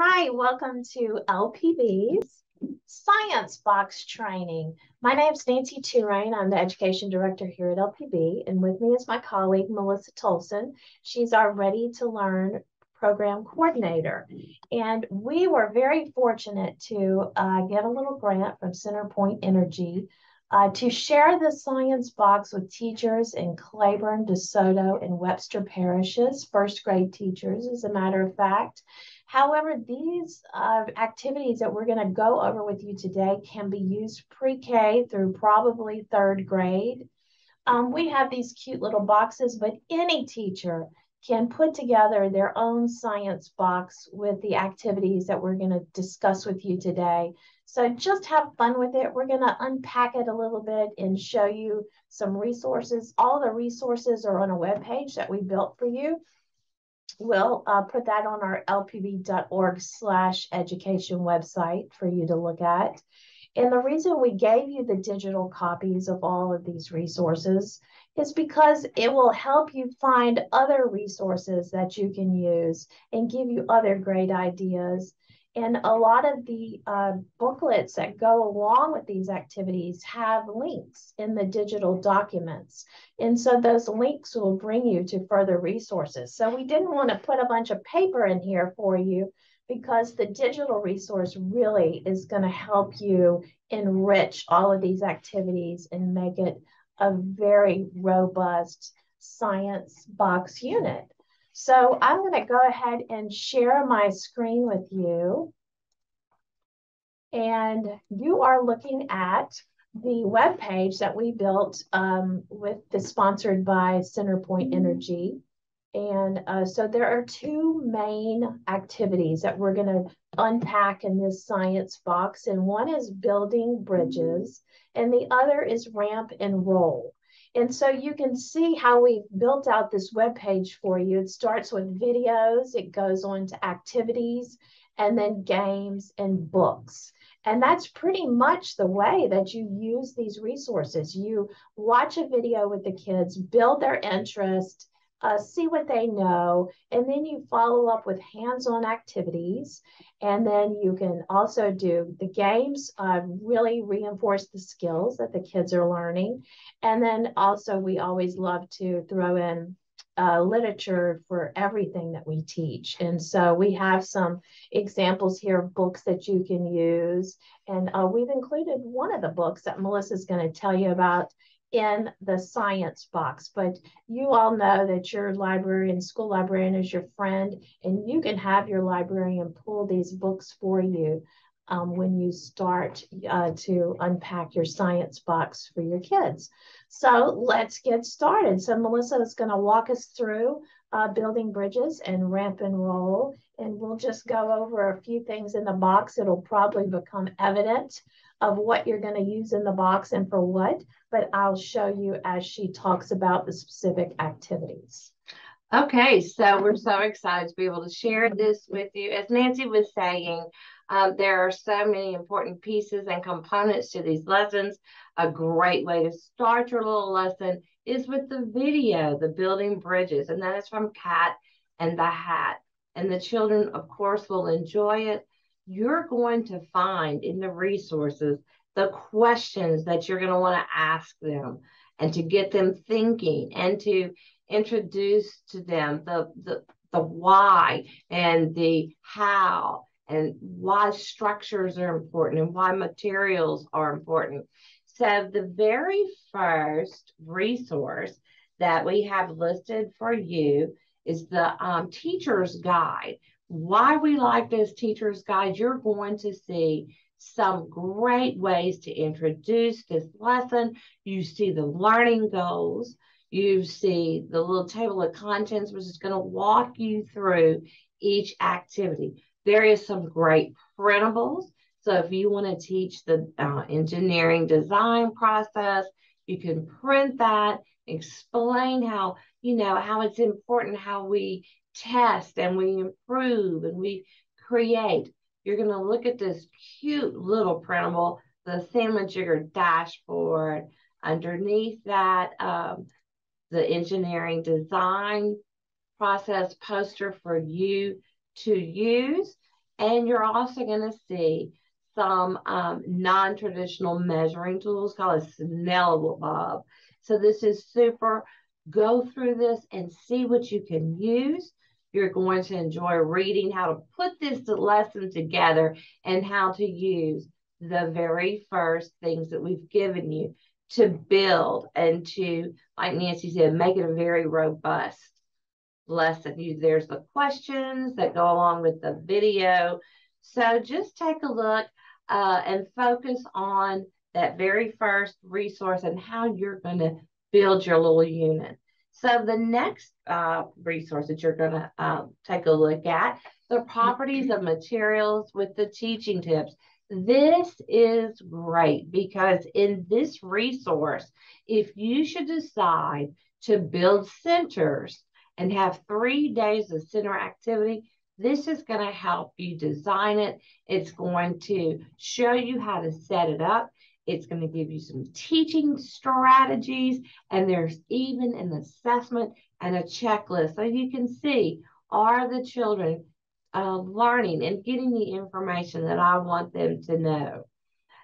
Hi, welcome to LPB's Science Box Training. My name is Nancy Touraine. I'm the Education Director here at LPB, and with me is my colleague, Melissa Tolson. She's our Ready to Learn Program Coordinator. And we were very fortunate to get a little grant from CenterPoint Energy to share the science box with teachers in Claiborne, DeSoto, and Webster parishes, first grade teachers, as a matter of fact. However, these activities that we're going to go over with you today can be used pre-K through probably third grade. We have these cute little boxes, but any teacher can put together their own science box with the activities that we're going to discuss with you today. So just have fun with it. We're going to unpack it a little bit and show you some resources. All the resources are on a web page that we built for you. We'll put that on our lpb.org/education website for you to look at. And the reason we gave you the digital copies of all of these resources is because it will help you find other resources that you can use and give you other great ideas. And a lot of the booklets that go along with these activities have links in the digital documents. And so those links will bring you to further resources. So we didn't want to put a bunch of paper in here for you because the digital resource really is going to help you enrich all of these activities and make it a very robust science box unit. So I'm going to go ahead and share my screen with you. And you are looking at the web page that we built sponsored by CenterPoint Energy. And so there are two main activities that we're going to unpack in this science box. And one is building bridges, and the other is ramp and roll. And so you can see how we built out this web page for you. It starts with videos, it goes on to activities, and then games and books. And that's pretty much the way that you use these resources. You watch a video with the kids, build their interest, see what they know, and then you follow up with hands-on activities. And then you can also do the games, really reinforce the skills that the kids are learning. And then also we always love to throw in literature for everything that we teach. And so we have some examples here of books that you can use. And we've included one of the books that Melissa's going to tell you about in the science box. But you all know that your librarian, school librarian is your friend, and you can have your librarian pull these books for you when you start to unpack your science box for your kids. So let's get started. So Melissa is going to walk us through building bridges and ramp and roll, and we'll just go over a few things in the box. It'll probably become evident of what you're going to use in the box and for what, but I'll show you as she talks about the specific activities. Okay, so we're so excited to be able to share this with you. As Nancy was saying, there are so many important pieces and components to these lessons. A great way to start your little lesson is with the video, the building bridges, and that is from Cat and the Hat. And the children, of course, will enjoy it. You're going to find in the resources the questions that you're going to want to ask them and to get them thinking and to introduce to them the why and the how and why structures are important and why materials are important. So the very first resource that we have listed for you is the teacher's guide. Why we like this teacher's guide, you're going to see some great ways to introduce this lesson. You see the learning goals. You see the little table of contents, which is going to walk you through each activity. There is some great printables. So if you want to teach the engineering design process, you can print that, explain how, how it's important, how we test and we improve and we create. You're going to look at this cute little printable, the thingamajigger dashboard. Underneath that, the engineering design process poster for you to use. And you're also going to see some non-traditional measuring tools called a Snell bob. So this is super. Go through this and see what you can use. You're going to enjoy reading how to put this lesson together and how to use the very first things that we've given you to build and to, like Nancy said, make it a very robust lesson. There's the questions that go along with the video. So just take a look and focus on that very first resource and how you're going to build your little unit. So the next resource that you're going to take a look at, the properties of materials with the teaching tips. This is great because in this resource, if you should decide to build centers and have 3 days of center activity, this is going to help you design it. It's going to show you how to set it up. It's going to give you some teaching strategies, and there's even an assessment and a checklist so you can see, are the children learning and getting the information that I want them to know.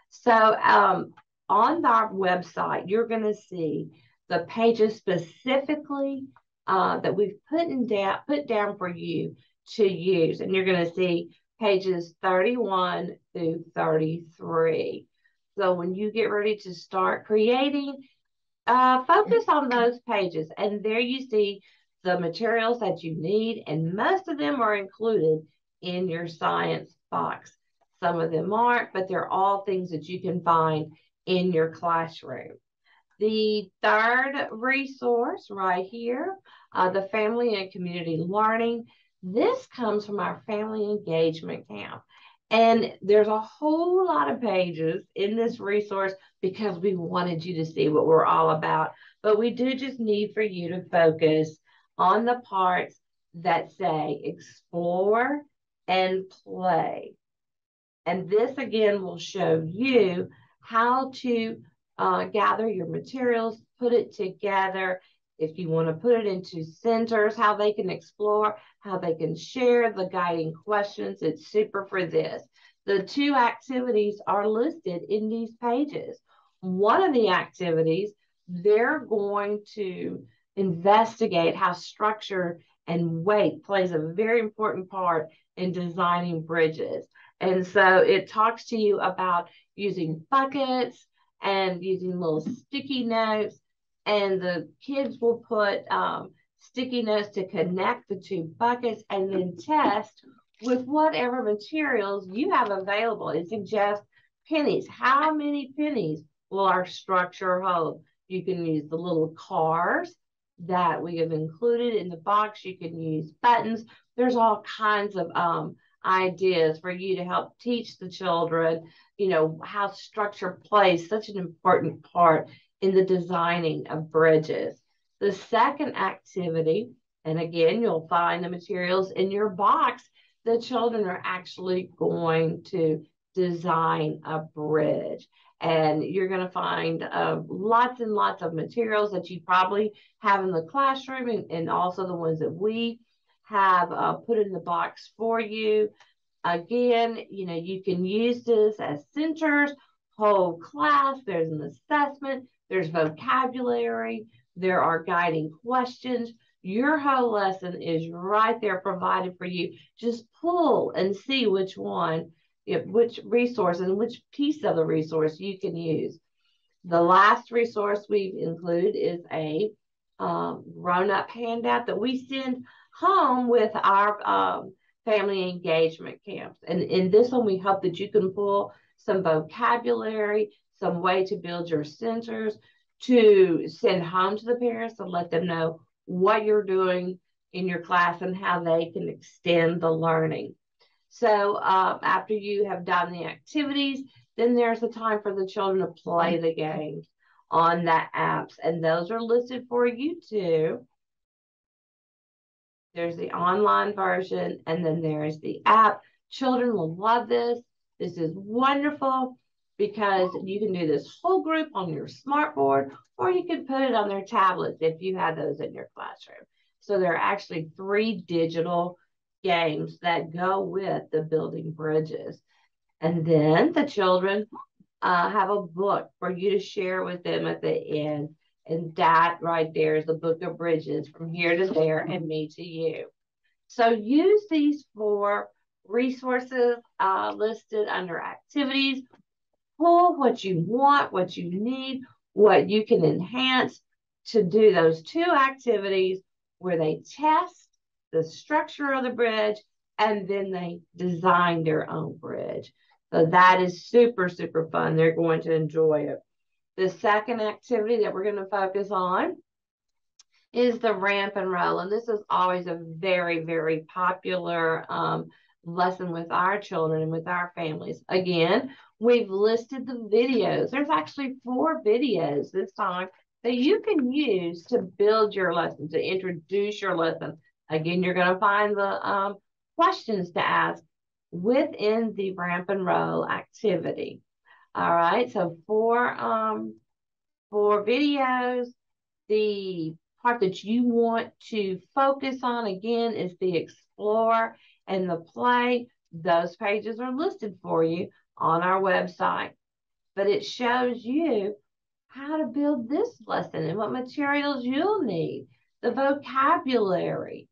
So on our website, you're going to see the pages specifically that we've put down for you to use. And you're going to see pages 31 through 33. So when you get ready to start creating, focus on those pages. And there you see the materials that you need. And most of them are included in your science box. Some of them aren't, but they're all things that you can find in your classroom. The third resource right here, the family and community learning. This comes from our family engagement camp. And there's a whole lot of pages in this resource because we wanted you to see what we're all about. But we do just need for you to focus on the parts that say explore and play. And this again will show you how to gather your materials, put it together. If you want to put it into centers, how they can explore, how they can share the guiding questions. It's super for this. The 2 activities are listed in these pages. One of the activities, they're going to investigate how structure and weight plays a very important part in designing bridges. And so it talks to you about using buckets and using little sticky notes. And the kids will put sticky notes to connect the 2 buckets and then test with whatever materials you have available. It suggests pennies. How many pennies will our structure hold? You can use the little cars that we have included in the box. You can use buttons. There's all kinds of ideas for you to help teach the children, how structure plays such an important part in the designing of bridges. The second activity, and again, you'll find the materials in your box, the children are actually going to design a bridge. And you're going to find lots and lots of materials that you probably have in the classroom and also the ones that we have put in the box for you. Again, you can use this as centers, whole class. There's an assessment, there's vocabulary, there are guiding questions. Your whole lesson is right there provided for you. Just pull and see which one, which resource and which piece of the resource you can use. The last resource we've included is a grown-up handout that we send home with our family engagement camps. And in this one, we hope that you can pull some vocabulary, some way to build your centers, to send home to the parents to let them know what you're doing in your class and how they can extend the learning. So after you have done the activities, then there's a time for the children to play the games on that apps. And those are listed for you too. There's the online version, and then there's the app. Children will love this. This is wonderful because you can do this whole group on your smartboard, or you can put it on their tablets if you have those in your classroom. So there are actually 3 digital games that go with the building bridges. And then the children have a book for you to share with them at the end. And that right there is the book of bridges from here to there and me to you. So use these 4 resources listed under activities. Pull what you want, what you need, what you can enhance to do those 2 activities where they test the structure of the bridge and then they design their own bridge. So that is super, super fun. They're going to enjoy it. The second activity that we're going to focus on is the ramp and roll. And this is always a very, very popular lesson with our children and with our families. Again, we've listed the videos. There's actually 4 videos this time that you can use to build your lesson, to introduce your lesson. Again, you're going to find the questions to ask within the ramp and roll activity. All right, so 4 videos. The part that you want to focus on, again, is the explore and the play. Those pages are listed for you on our website. But it shows you how to build this lesson and what materials you'll need, the vocabulary,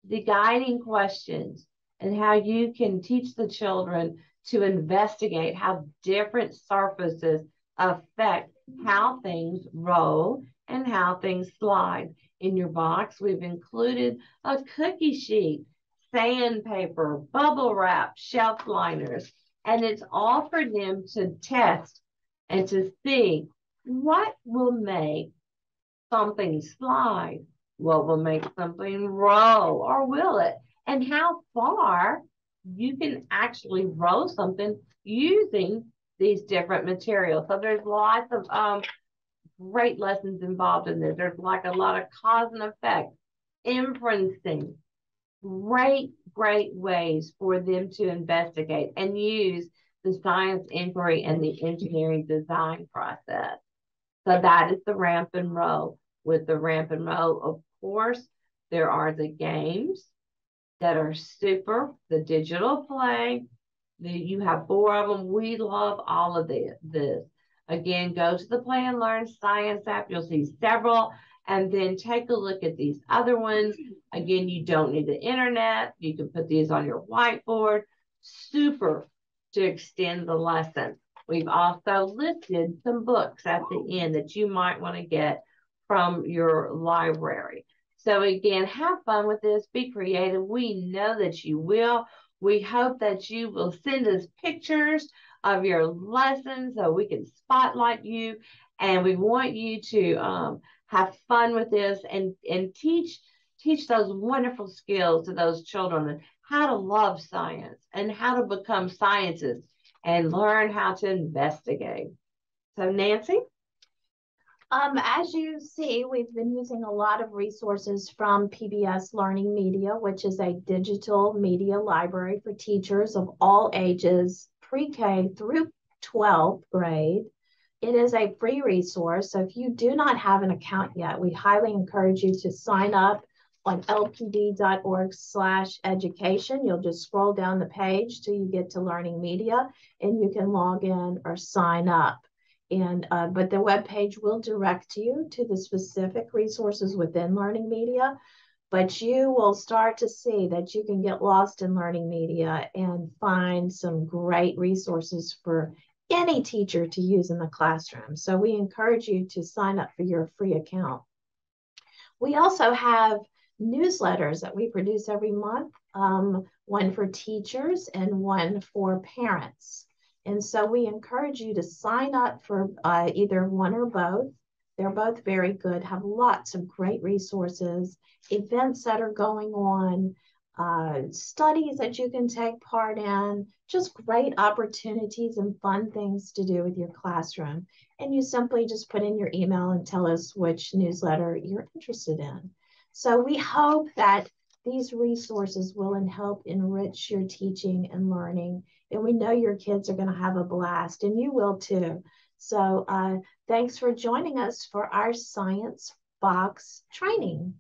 the guiding questions, and how you can teach the children to investigate how different surfaces affect how things roll and how things slide. In your box, we've included a cookie sheet, sandpaper, bubble wrap, shelf liners, and it's all for them to test and to see what will make something slide, what will make something roll, or will it? And how far you can actually roll something using these different materials. So there's lots of great lessons involved in this. There's like a lot of cause and effect, inferencing, great, great ways for them to investigate and use the science inquiry and the engineering design process. So that is the ramp and roll. With the ramp and roll, of course, there are the games that are super, the digital play. You have 4 of them. We love all of this. Again, go to the Play and Learn Science app. You'll see several. And then take a look at these other ones. Again, you don't need the internet. You can put these on your whiteboard. Super to extend the lesson. We've also listed some books at the end that you might want to get from your library. So again, have fun with this. Be creative. We know that you will. We hope that you will send us pictures of your lessons so we can spotlight you. And we want you to have fun with this and teach those wonderful skills to those children and how to love science and how to become scientists and learn how to investigate. So Nancy? As you see, we've been using a lot of resources from PBS Learning Media, which is a digital media library for teachers of all ages, pre-K through 12th grade. It is a free resource, so if you do not have an account yet, we highly encourage you to sign up on lpb.org/education. You'll just scroll down the page till you get to Learning Media, and you can log in or sign up. And but the web page will direct you to the specific resources within Learning Media, but you will start to see that you can get lost in Learning Media and find some great resources for any teacher to use in the classroom. So we encourage you to sign up for your free account. We also have newsletters that we produce every month, one for teachers and one for parents. And so we encourage you to sign up for either one or both. They're both very good, have lots of great resources, events that are going on, studies that you can take part in, just great opportunities and fun things to do with your classroom. And you simply just put in your email and tell us which newsletter you're interested in. So we hope that these resources will help enrich your teaching and learning. And we know your kids are going to have a blast, and you will too. So thanks for joining us for our Science Box training.